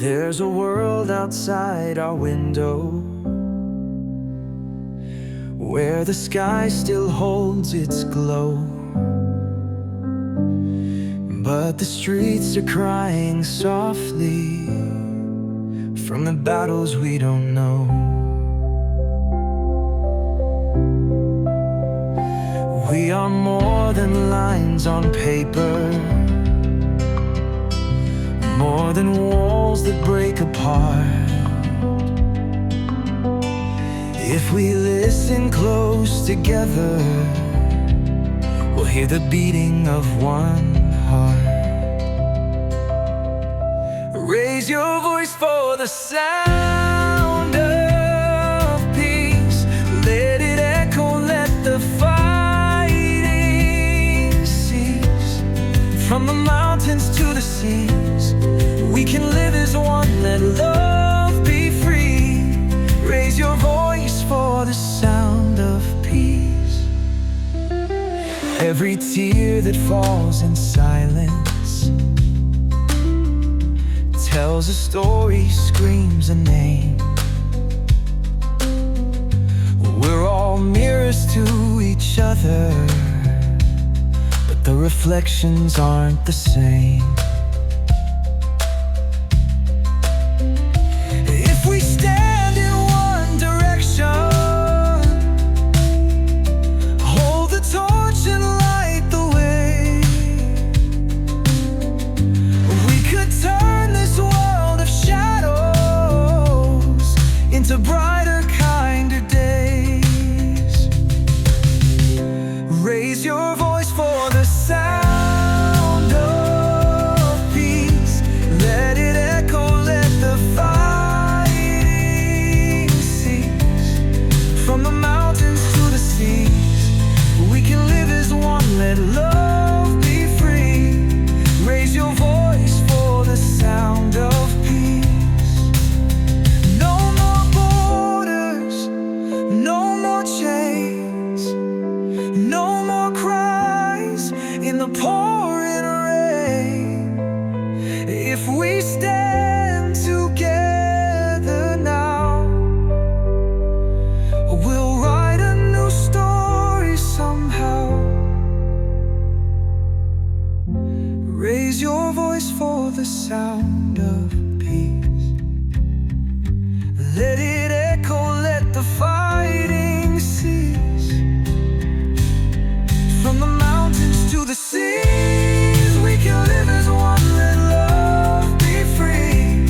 There's a world outside our window, where the sky still holds its glow, but the streets are crying softly from the battles we don't know. We are more than lines on paper, more than walls that break apart. If we listen close together, we'll hear the beating of one heart. Raise your voice for the sound of peace. Let it echo, let the fighting cease. From the mountains to the seas, we can live as one, let love be free. Raise your voice for the sound of peace. Every tear that falls in silence tells a story, screams a name. We're all mirrors to each other, but the reflections aren't the same. If we stand in one direction, hold the torch and light the way, we could turn this world of shadows into brighter, kinder days. Raise your voice for the sound of peace. Let it echo, let the fighting cease. From the mountains to the seas, we can live as one, let love be free. Raise your voice for the sound of peace. No more borders, no more chains, no more cries in the pouring rain. If we stand together now, we'll write a new story somehow. Raise your voice for the sound of peace. Let it echo, let the fighting cease. From the mountains to the seas, we can live as one, let love be free.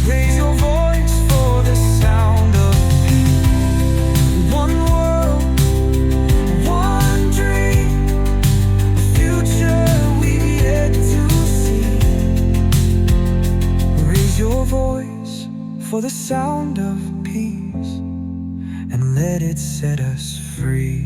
Raise your voice for the sound of peace. One world, one dream, a future we've yet to see. Raise your voice for the sound of peace, and let it set us free.